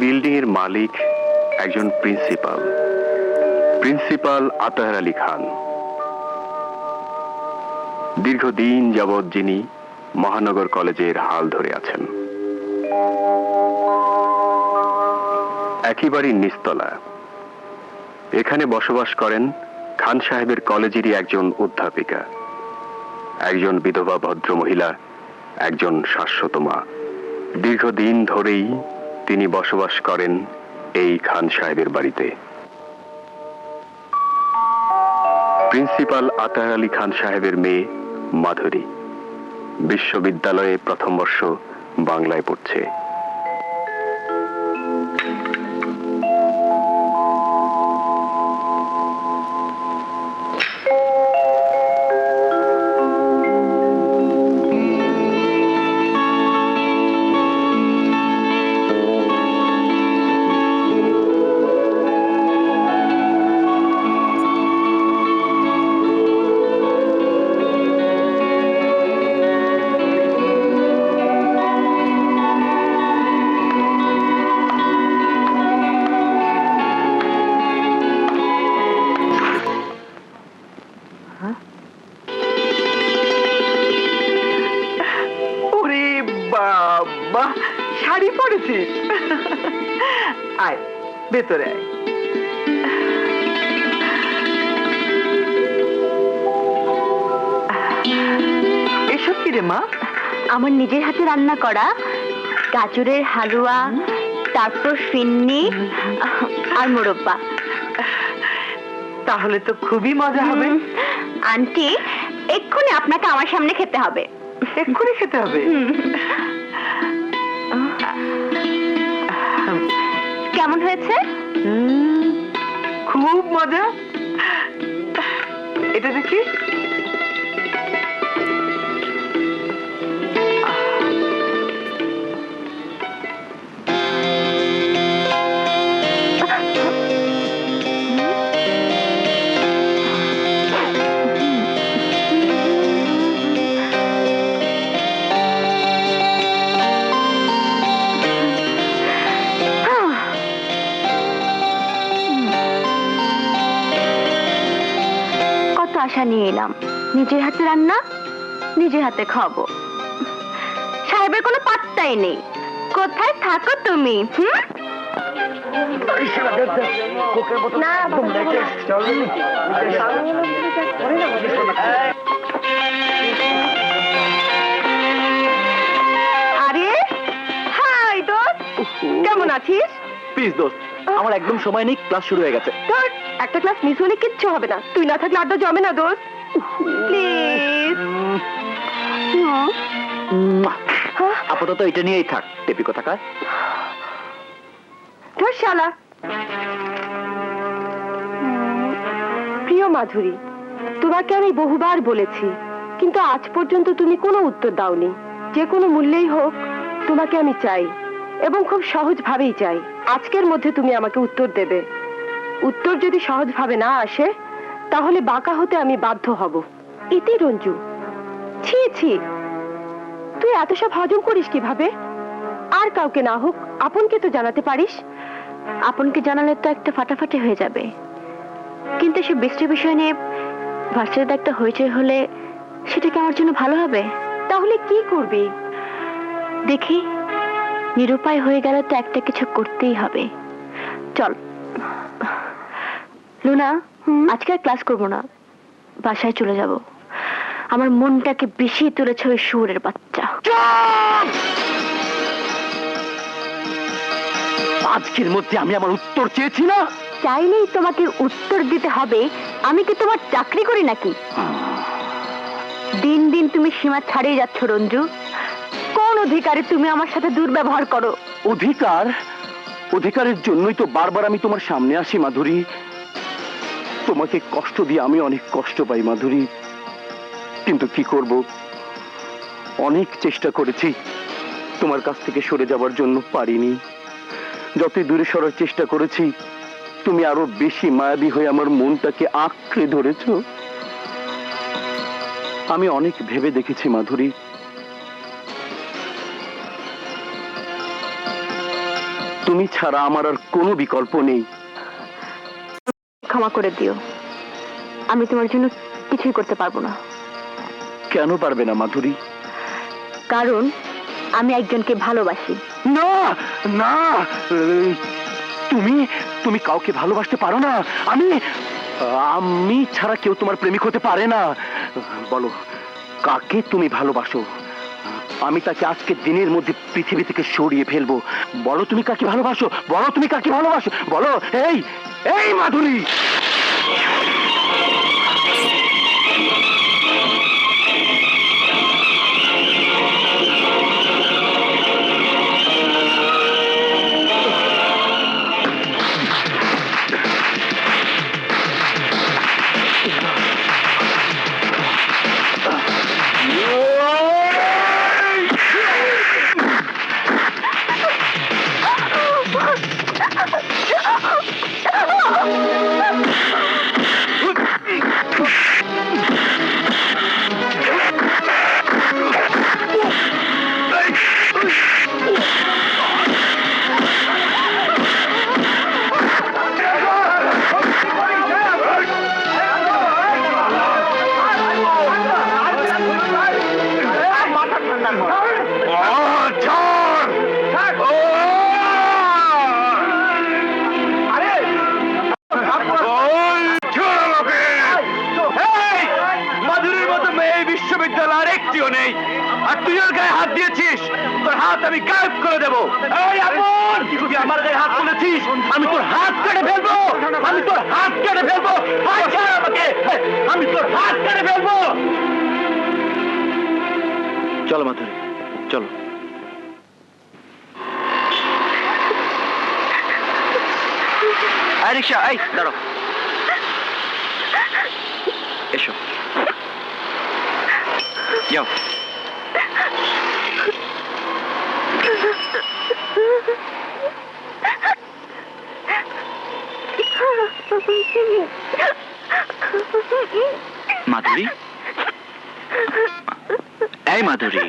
Building এর মালিক একজন principal, principal Atahar Ali Khan. দীর্ঘদিন যাবৎ যিনি মহানগর কলেজের হাল ধরে আছেন। একেবারে নিচতলা। এখানে বসবাস করেন খান সাহেবের কলেজেরই একজন অধ্যাপিকা, একজন বিধবা ভদ্র মহিলা, একজন শাশ্বত মা। দীর্ঘদিন ধরেই তিনি বসবাস করেন এই খান সাহেবের বাড়িতে। প্রিন্সিপাল আতাহার আলী খান সাহেবের মেয়ে মাধুরী বিশ্ববিদ্যালয়ে প্রথম বর্ষ বাংলায় পড়ছে। শাড়ি পরেছিস? আয় ভেতরে আয়। এসব কি রে মা? আমার নিজের হাতে রান্না করা গাজরের হালুয়া, তারপর ফিন্নি আর মোরব্বা। তাহলে তো খুবই মজা হবে। আন্টি, এক্ষুনি আপনাকে আমার সামনে খেতে হবে। এক্ষুনি খেতে হবে? কেমন হয়েছে? খুব মজা। এটা দেখি। আশা নিয়ে এলাম, নিজের হাতে রান্না, নিজের হাতে খাবো। সাহেবের কোনো পাত্তাই নেই। কোথায় থাকো তুমি? আরে হাই দোস্ত, কেমন আছিস? প্লিজ দোস্ত, আমার একদম সময় নেই, ক্লাস শুরু হয়ে গেছে। একটা ক্লাস মিস হলে কিচ্ছু হবে না। তুই না থাকলে আড্ডা জমে না দোস্ত। প্লিজ। আপাতত এটা নিয়েই থাক, টেপি কোথাকার। ধর শালা। প্রিয় মাধুরী, তোমাকে আমি বহুবার বলেছি, কিন্তু আজ পর্যন্ত তুমি কোনো উত্তর দাওনি। যে কোনো মূল্যেই হোক তোমাকে আমি চাই, এবং খুব সহজ ভাবেই চাই। আজকের মধ্যে তুমি আমাকে উত্তর দেবে। উত্তর যদি সহজ ভাবে না আসে, তাহলে বাঁকা হতে আমি বাধ্য হব। ইতি রঞ্জু। ছি ছি, তুই এত সব হজম করিস কিভাবে? আর কাউকে না হোক আপনকে তো জানাতে পারিস। আপনকে জানালে তো একটা ফাটাফাটি হয়ে যাবে, কিন্তু সে বৃষ্টি বিষয় নিয়ে ভার্সিটিতে একটা হইচই হলে সেটা কি আমার জন্য ভালো হবে? তাহলে কি করবি? দেখি, নিরুপায় হয়ে গেলে তো একটা কিছু করতেই হবে। চল লুনা, আজকে আর ক্লাস করবো না, বাসায় চলে যাব। আমার মনটাকে বিষিয়ে তুলেছে ওই শুয়োরের বাচ্চা। আজকের মধ্যে আমি আমার উত্তর চেয়েছি না? চাইলেই তোমাকে উত্তর দিতে হবে? আমি কি তোমার চাকরি করি নাকি? দিন দিন তুমি সীমা ছাড়িয়ে যাচ্ছ রঞ্জু। কোন অধিকারে তুমি আমার সাথে দুর্ব্যবহার করো? অধিকার? অধিকারের জন্যই তো বারবার আমি তোমার সামনে আসি মাধুরী। তোমাকে কষ্ট দিয়ে আমি অনেক কষ্ট পাই মাধুরী, কিন্তু কি করব, অনেক চেষ্টা করেছি, তোমার কাছ থেকে সরে যাবার জন্য পারিনি। যতই দূরে সরার চেষ্টা করেছি, তুমি আরো বেশি মায়াবী হয়ে আমার মনটাকে আঁকড়ে ধরেছ। আমি অনেক ভেবে দেখেছি মাধুরী, তুমি তুমি ছাড়া আমার আর কোনো বিকল্প নেই। ক্ষমা করে দিও, আমি তোমার জন্য কিছুই করতে পারবো না। কেন পারবে না মাধুরী? কারণ আমি একজনকে ভালোবাসি। না না, তুমি তুমি কাউকে ভালোবাসতে পারো না। আমি আমি ছাড়া কেউ তোমার প্রেমিক হতে পারে না। বলো, কাকে তুমি ভালোবাসো? আমি তাকে আজকে দিনের মধ্যে পৃথিবী থেকে সরিয়ে ফেলবো। বলো তুমি কাকে ভালোবাসো, বলো তুমি কাকে ভালোবাসো, বলো। এই এই মাধুরী, মাধুরীর মতো মেয়ে বিশ্ববিদ্যালয় আর একটিও নেই, আর তুই ওর গায়ে হাত দিয়েছিস। তোর হাত আমি গায়েব করে দেবো। এই আপন, তুই আমার গায়ে হাত তুলেছিস, আমি তোর হাত কেটে ফেলবো, আমি তোর হাত কেটে ফেলবো। ছাড় আমাকে, আমি তোর হাত কেটে ফেলবো। চলো মাধুরী, চলো। রিক্সা, এই দাঁড়াও, এসো, যাও। মাধুরী, এই মাধুরী,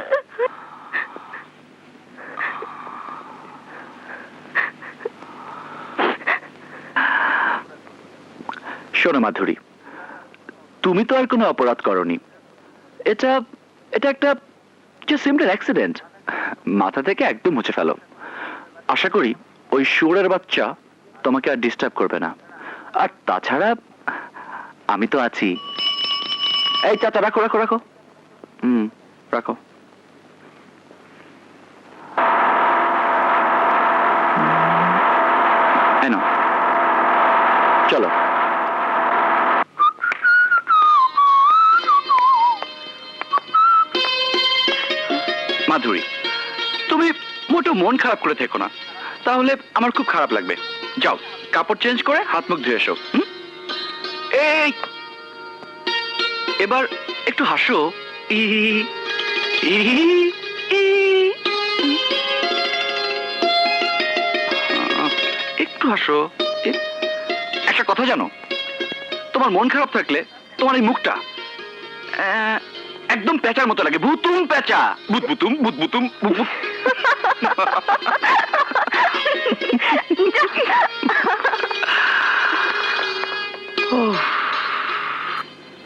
শোনো মাধুরী, তুমি তো আর কোনো অপরাধ করনি। এটা এটা একটা সিম্পল অ্যাক্সিডেন্ট। মাথা থেকে একদম মুছে ফেলো। আশা করি ওই শুয়োরের বাচ্চা তোমাকে আর ডিস্টার্ব করবে না। আর তাছাড়া আমি তো আছি। এই চাচা, রাখো রাখো রাখো, রাখো। এনো, চলো। মাধুরী, তুমি মোটেও মন খারাপ করে থেকো না, তাহলে আমার খুব খারাপ লাগবে। যাও, কাপড় চেঞ্জ করে হাত মুখ ধুয়ে এসো। এই এবার একটু হাসো। ই ই ই, একটু হাসো। একটা কথা জানো, তোমার মন খারাপ থাকলে তোমার এই মুখটা একদম পেঁচার মতো লাগে। ভুতুম পেঁচা, ভুতভুতুম ভুতভুতুম ভুতভুত।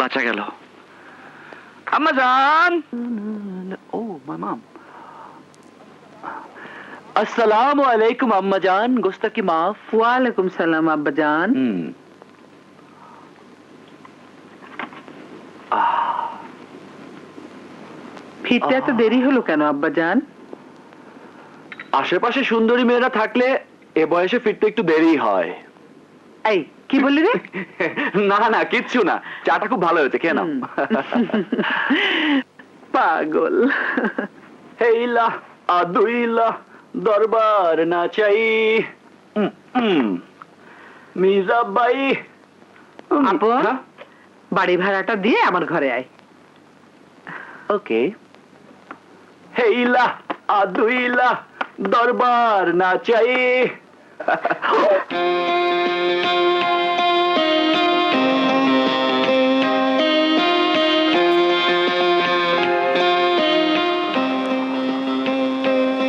বাঁচা গেল। আম্মা জান। ও মাই মম। আসসালামু আলাইকুম আম্মা জান, গোস্তাকি মাফ। ওয়ালাইকুম সালাম আব্বা জান। ফিরতে এত দেরি হলো কেন আব্বা জান? আশেপাশে সুন্দরী মেয়েরা থাকলে এ বয়সে ফিরতে একটু দেরি হয়। এই কি বললি রে? না না, কিচ্ছু না, চাটা খুব ভালো হয়েছে, খেয়ে নাও। পাগল। হেইলা আদুইলা দরবার না চাই, মির্জাবাই। আপু, বাড়ি ভাড়াটা দিয়ে আমার ঘরে আয়। ওকে। হেইলা আদুইলা দরবার না চাই।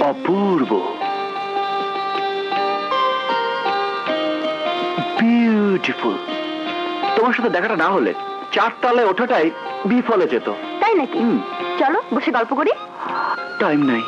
অপূর্ব। সাথে দেখাটা না হলে 4 তলায় ওঠাটাই বিফলে যেত। তাই নাকি? চলো বসে গল্প করি। টাইম নাই।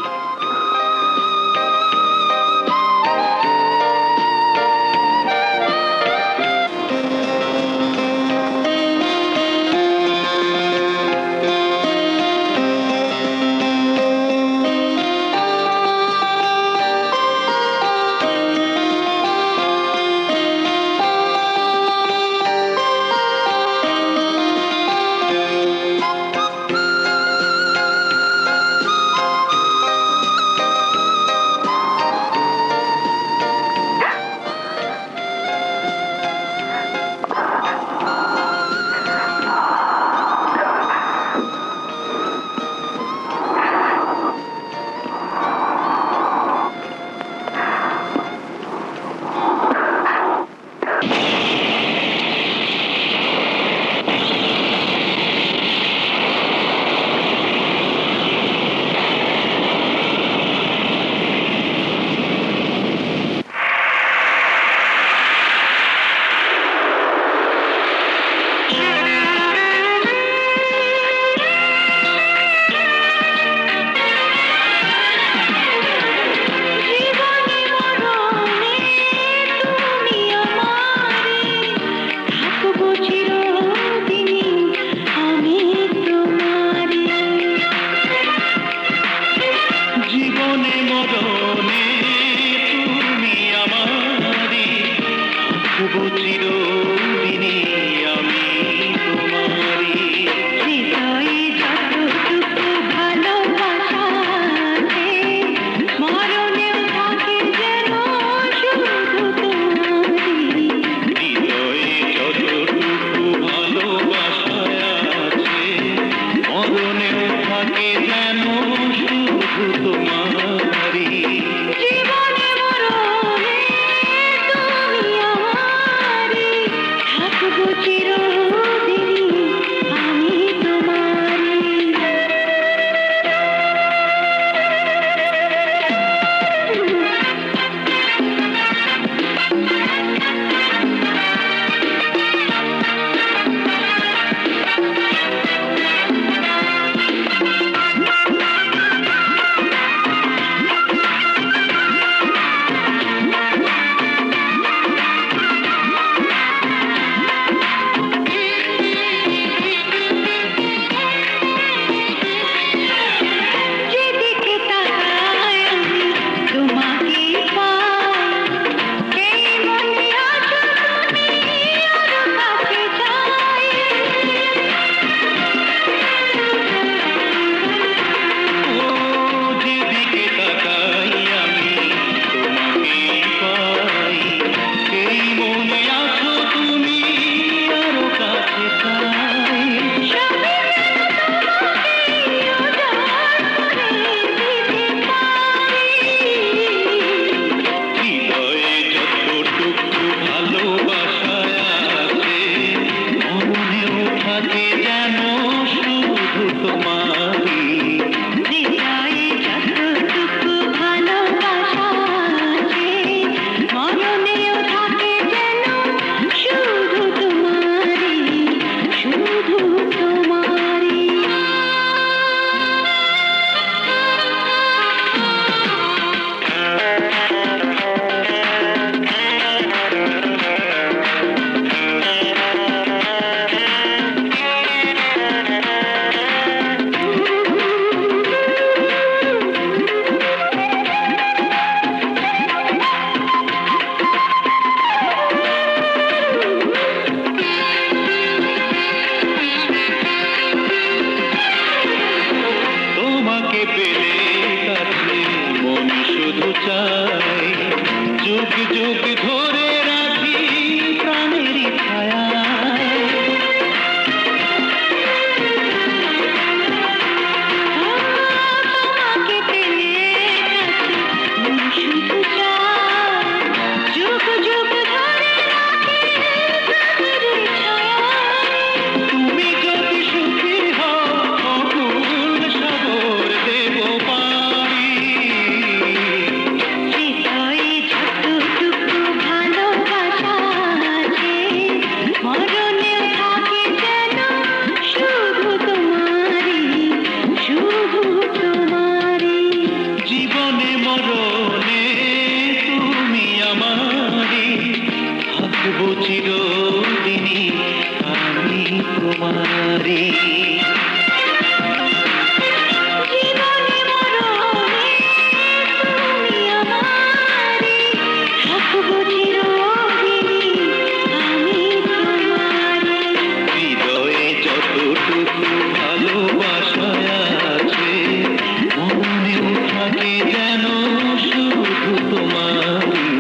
তোমারি হৃদয়ে যতটুকু ভালোবাসা আছে মনেও থাকে যেন শুধু তোমারি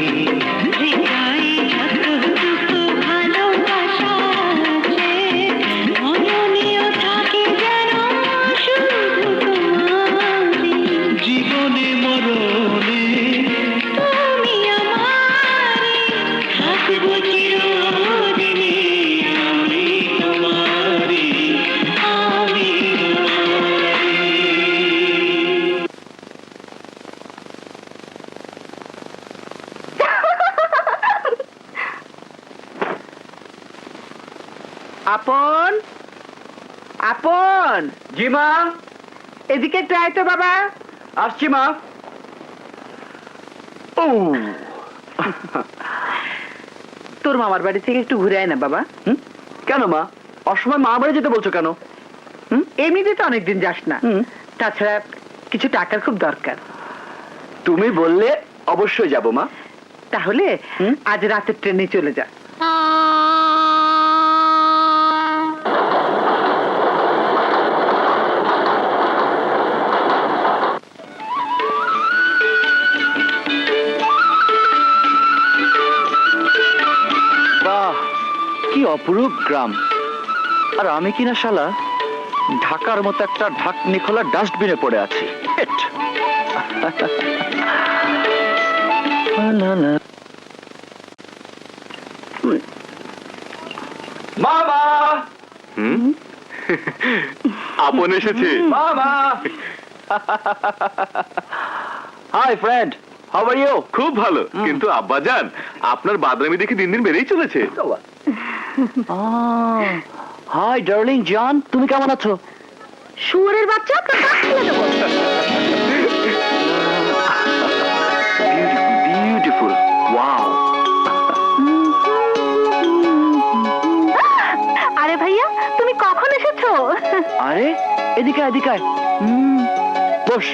জীবনে মরণে থাকবো চিরদিনই আমি তোমারি আমি তোমারি। আপন, আপন, জি মা, এদিকে একটু আয় তো বাবা। আসছি মা। ও তোর মামার বাড়ি থেকে একটু ঘুরে আয় না বাবা। কেন মা, অসময় মা বাড়ি যেতে বলছো কেন? এমনিতে তো অনেকদিন যাস না, হুম। তাছাড়া কিছু টাকার খুব দরকার। তুমি বললে অবশ্যই যাব মা। তাহলে হুম? আজ রাতের ট্রেনে চলে যা। বাহ, কি অপরূপ গ্রাম। আর আমি কিনা শালা ঢাকার মতো একটা ঢাকনি খোলা ডাস্টবিনে পড়ে আছি। হেট। মামা, আপন এসেছে। মামা। Hi friend, how are you? খুব ভালো, কিন্তু আব্বাজান আপনার বাদরামি দেখে দিন দিন বেড়েই চলেছে। হাই ডার্লিং জান, তুমি কেমন আছো? শুয়োরের বাচ্চা আপনার দাঁত খুলে দেবো। Beautiful, wow. আরে ভাইয়া, তুমি কখন এসেছো? আরে এদিকে এদিকে আয়। বস।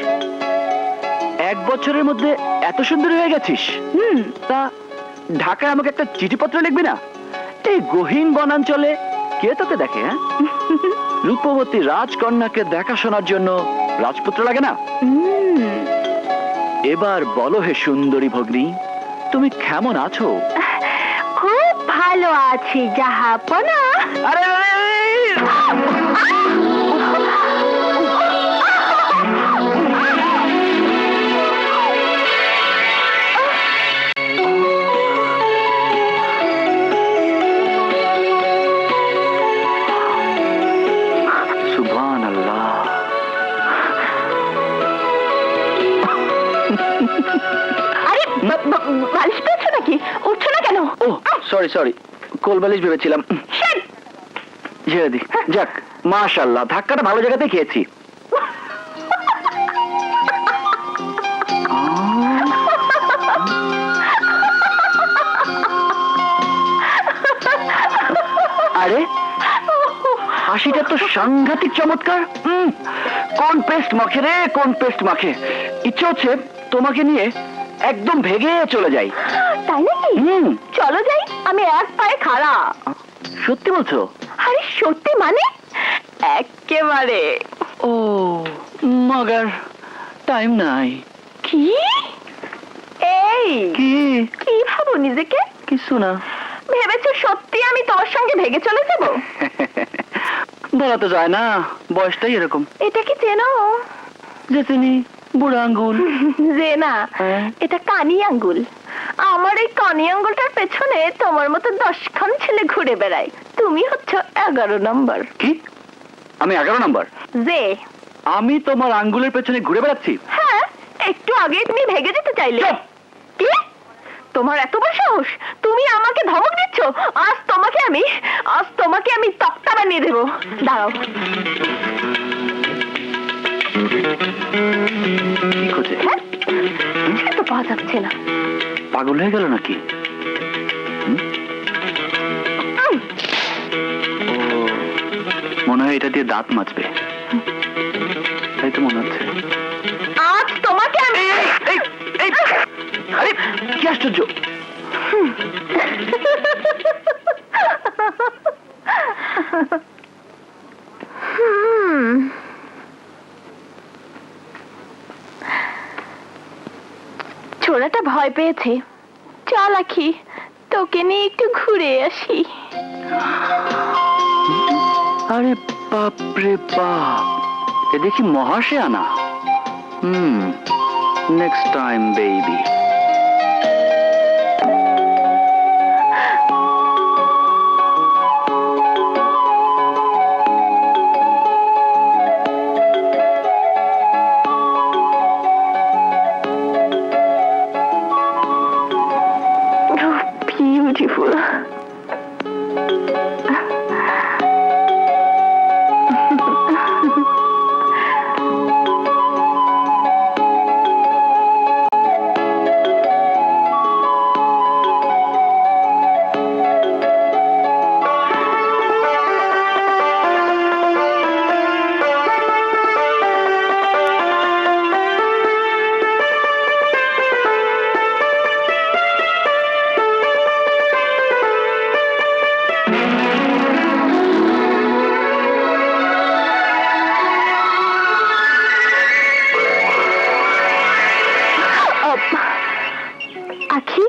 1 বছরের মধ্যে এত সুন্দর হয়ে গেছিস। তা ঢাকায় আমাকে একটা চিঠিপত্র লিখবি না? এই গহীন বনাঞ্চলে কে তোকে দেখে? হ্যাঁ, রূপবতী রাজকন্যাকে দেখাশোনার জন্য রাজপুত্র লাগে না? এবার বলো হে সুন্দরী ভগ্নী, তুমি কেমন আছো? খুব ভালো আছি জাহাপনা। আরে সুবহানাল্লাহ। আরে বালিশ পেয়েছো নাকি? উঠছো না কেন? ও সরি সরি, কোলবালিশ ভেবেছিলাম। ছেড়ে দি। যাক, মাশাআল্লাহ, ধাক্কাটা ভালো জায়গাতে খেয়েছি। আরে হাসিটা তো সাংঘাতিক চমৎকার। কোন পেস্ট মাখে রে, কোন পেস্ট মাখে। ইচ্ছে হচ্ছে তোমাকে নিয়ে একদম ভেগে চলে যাই। তাই নাকি? চলো যাই, আমি এক পায়ে খাড়া। সত্যি বলছো? আরে সত্যি মানে একেবারে। ও মগার টাইম নাই। কি? এই কি? কি ভাবো নিজেকে? কিছু না। ভেবেছো সত্যি আমি তোমার সঙ্গে ভেগে চলে যাব? বলা তো যায় না, বয়সটাই এরকম। এটা কি চেনো? যে চিনি, বুড়া আঙ্গুল। যে না, হ্যাঁ। এটা কানি আঙ্গুল। আমার এই কানি আঙ্গুলটার পেছনে তোমার মতো 10খান ছেলে ঘুরে বেড়ায়। তুমি হচ্ছে 11 নম্বর। কি? আমি 11 নম্বর? যে আমি তোমার আঙ্গুলের পেছনে ঘুরে বেড়াচ্ছি? হ্যাঁ, একটু আগে তুমি ভেগে যেতে চাইলে। চুপ! কি? তোমার এত বড় সাহস? তুমি আমাকে ধমক দিচ্ছ? আজ তোমাকে আমি তক্তা বানিয়ে দেবো। দাঁড়াও। কি করছে? হ্যাঁ, কিছুই তো পাওয়া যাচ্ছে না। পাগল হয়ে গেল নাকি? ও মনে হয় এটা দিয়ে দাঁত মাজবে, তাই তো মনে হচ্ছে। আজ তোমাকে আমি আরে কি আশ্চর্য! ছোড়াটা ভয় পেয়েছে। চল আখি, তোকে নিয়ে একটু ঘুরে আসি। আরে বাপ রে বাপ, এ দেখি মহাশয়ানা। Next time baby. Beautiful. Akhi,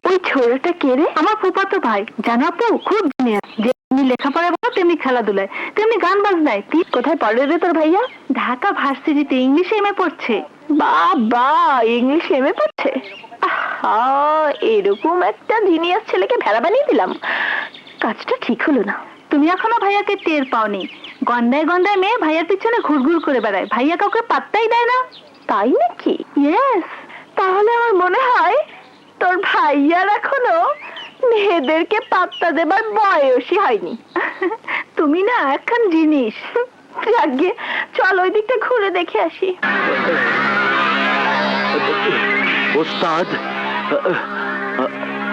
ওই ছোড়াটা কে রে? আমার ফুফাতো ভাই। জানো আপু, খুব জিনিয়াস। যেমনি লেখাপড়া বলো তেমনি খেলাধুলায়, তেমনি গান বাজনায়। তুই কোথায় পড়ে রে তোর ভাইয়া? ঢাকা ভার্সিটিতে ইংলিশ এমএ পড়ছে। বাবা, ইংলিশ এমএ পড়ছে? আহা, এরকম একটা জিনিয়াস ছেলেকে ভেড়া বানিয়ে দিলাম। কাজটা ঠিক হলো না। তুমি এখনো ভাইয়াকে টের পাওনি। গন্ডায় গন্ডায় মেয়ে ভাইয়ার পিছনে ঘুরঘুর করে বেড়ায়, ভাইয়া কাউকে পাত্তাই দেয় না। তাই নাকি? ইয়েস। তাহলে আমার মনে হয় তোর ভাইয়ার এখনো মেয়েদেরকে পাত্তা দেবার বয়সই হয়নি। তুমি না একখান জিনিস। যাকে চল ওই দিকটা ঘুরে দেখে আসি। ওস্তাদ,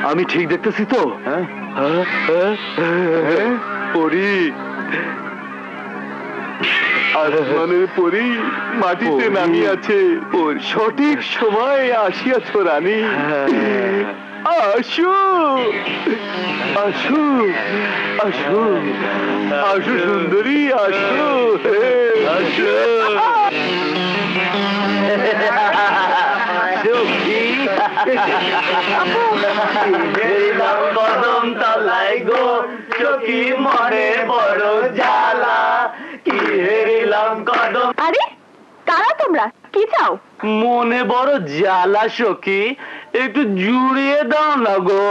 আমি ঠিক দেখতেছি তো? পরি, আসমানের পরি মাটিতে নামিয়ে আছে, সঠিক সময় আসিয়াছ রানী। আসো আসো আসো আসো সুন্দরী, আসো আসো। কদম তলায় গো চোখি মনে বড় জ্বালা, কি হেরিলাম কদম। আরে কারা তোমরা? কি চাও? মনে বড় জ্বালা সখী, একটু জুড়িয়ে দাও না গো।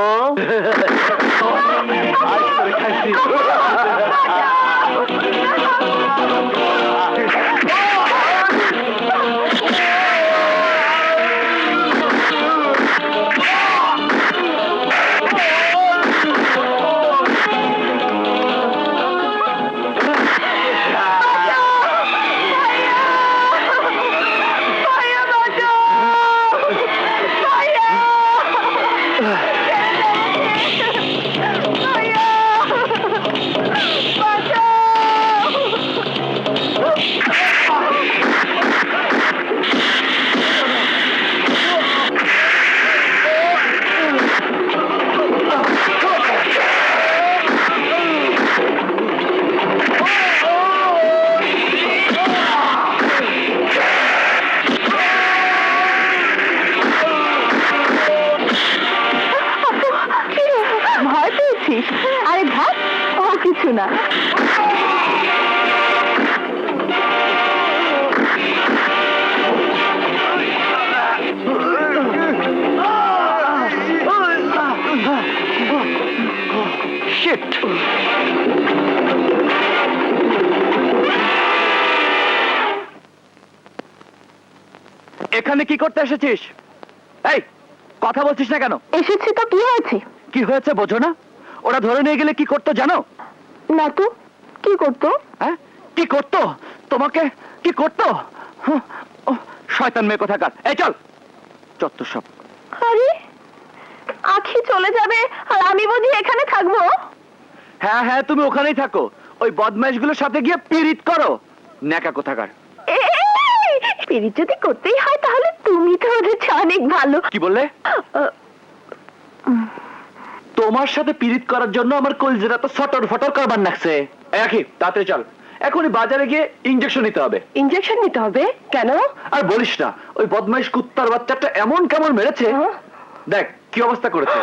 ভয় পেয়েছিস? আরে ভাব, ও কিছু না। শিট! এখানে কি করতে এসেছিস? এই, কথা বলছিস না কেন? এসেছি তো কি হয়েছে? কি হয়েছে বোঝো না? ওরা ধরে নিয়ে গেলে কি করতো জানো? না তো, কি করতো? হ্যাঁ, কি করতো? তোমাকে কি করতো? শয়তান মেয়ে কোথাকার! এই চল, চত্বর সব। আরে আখি চলে যাবে আর আমি বুঝি এখানে থাকবো? হ্যাঁ হ্যাঁ, তুমি ওখানেই থাকো। ওই বদমাইশগুলোর সাথে গিয়ে পিরিত করো, ন্যাকা কোথাকার। পিরিত যদি করতেই হয় তাহলে তুমি তো ওদের চেয়ে অনেক ভালো। কি বললে? তোমার সাথে পিরিত করার জন্য আমার কলজেরা তো ফটর ফটর করবার লাগছে। একই তাড়াতাড়ি চল, এখনই বাজারে গিয়ে ইঞ্জেকশন নিতে হবে। ইঞ্জেকশন নিতে হবে কেন? আর বলিস না, ওই বদমাইশ কুত্তার বাচ্চাটা এমন কেমন মেরেছে, দেখ কি অবস্থা করেছে।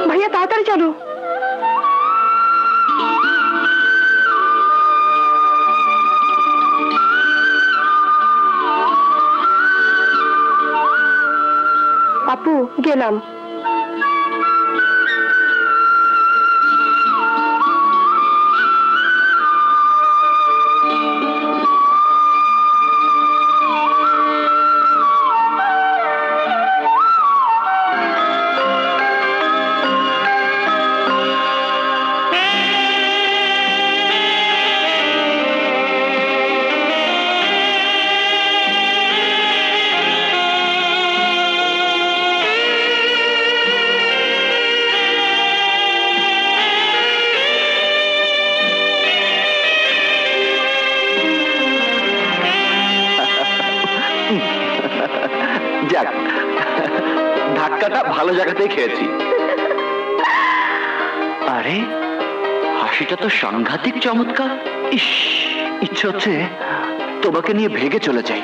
ভাইয়া তাড়াতাড়ি চলো। আপু গেলাম। যাক, ধাক্কাটা ভালো জায়গাতেই খেয়েছি। আরে হাসিটা তো সাংঘাতিক চমৎকার। ইস, ইচ্ছে হচ্ছে তোমাকে নিয়ে ভেগে চলে যাই।